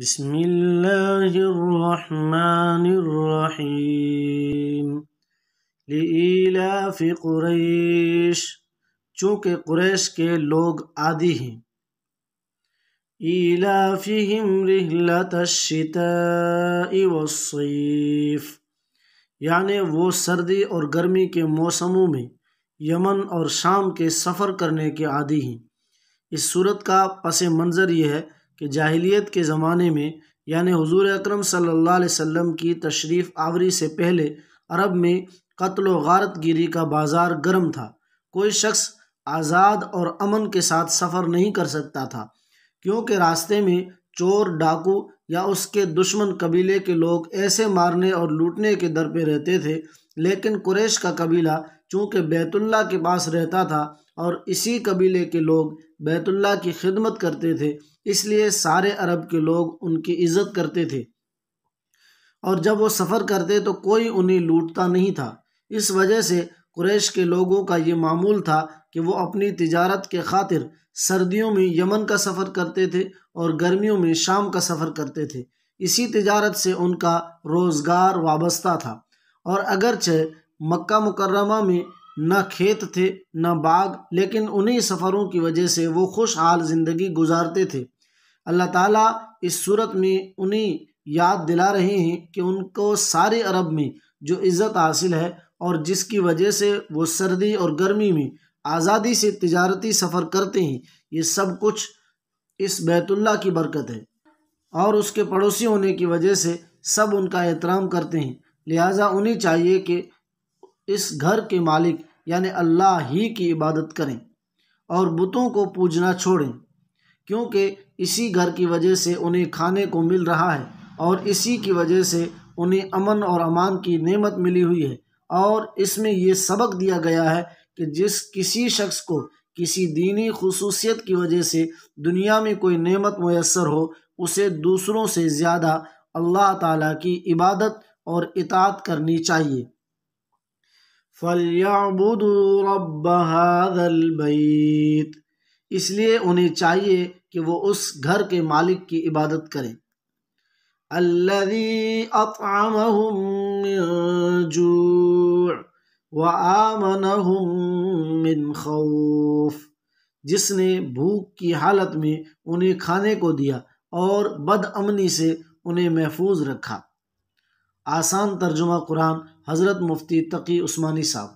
بسم اللہ الرحمن الرحیم لإیلاف قریش، چونکہ قریش کے لوگ عادی ہیں۔ ایلافہم رحلۃ الشتاء والصیف، یعنی وہ سردی اور گرمی کے موسموں میں یمن اور شام کے سفر کرنے کے عادی ہیں۔ اس صورت کا پس منظر یہ ہے کہ جاہلیت کے زمانے میں، یعنی حضور اکرم صلی اللہ علیہ وسلم کی تشریف آوری سے پہلے، عرب میں قتل و غارت گیری کا بازار گرم تھا۔ کوئی شخص آزاد اور امن کے ساتھ سفر نہیں کر سکتا تھا، کیونکہ راستے میں چور، ڈاکو یا اس کے دشمن قبیلے کے لوگ ایسے مارنے اور لوٹنے کے در پہ رہتے تھے۔ لیکن قریش کا قبیلہ چونکہ بیت اللہ کے پاس رہتا تھا اور اسی قبیلے کے لوگ بیت اللہ کی خدمت کرتے تھے، اس لیے سارے عرب کے لوگ ان کی عزت کرتے تھے، اور جب وہ سفر کرتے تو کوئی انہیں لوٹتا نہیں تھا۔ اس وجہ سے قریش کے لوگوں کا یہ معمول تھا کہ وہ اپنی تجارت کے خاطر سردیوں میں یمن کا سفر کرتے تھے اور گرمیوں میں شام کا سفر کرتے تھے۔ اسی تجارت سے ان کا روزگار وابستہ تھا، اور اگرچہ مکہ مکرمہ میں نہ کھیت تھے نہ باغ، لیکن انہی سفروں کی وجہ سے وہ خوشحال زندگی گزارتے تھے۔ اللہ تعالیٰ اس صورت میں انہیں یاد دلا رہے ہیں کہ ان کو سارے عرب میں جو عزت حاصل ہے اور جس کی وجہ سے وہ سردی اور گرمی میں آزادی سے تجارتی سفر کرتے ہیں، یہ سب کچھ اس بیت اللہ کی برکت ہے، اور اس کے پڑوسی ہونے کی وجہ سے سب ان کا احترام کرتے ہیں۔ لہٰذا انہیں چاہیے کہ اس گھر کے مالک یعنی اللہ ہی کی عبادت کریں اور بتوں کو پوجنا چھوڑیں، کیونکہ اسی گھر کی وجہ سے انہیں کھانے کو مل رہا ہے، اور اسی کی وجہ سے انہیں امن اور امان کی نعمت ملی ہوئی ہے۔ اور اس میں یہ سبق دیا گیا ہے کہ کسی شخص کو کسی دینی خصوصیت کی وجہ سے دنیا میں کوئی نعمت میسر ہو، اسے دوسروں سے زیادہ اللہ تعالیٰ کی عبادت اور اطاعت کرنی چاہیے۔ فَلْيَعْبُدُوا رَبَّ هَذَا الْبَيْتِ، اس لیے انہیں چاہیے کہ وہ اس گھر کے مالک کی عبادت کریں۔ الَّذِي أَطْعَمَهُم مِّن جُوعٍ وَآمَنَهُم مِّن خَوْفٍ، جس نے بھوک کی حالت میں انہیں کھانے کو دیا اور بد امنی سے انہیں محفوظ رکھا۔ آسان ترجمہ قرآن، حضرت مفتی تقی عثمانی صاحب۔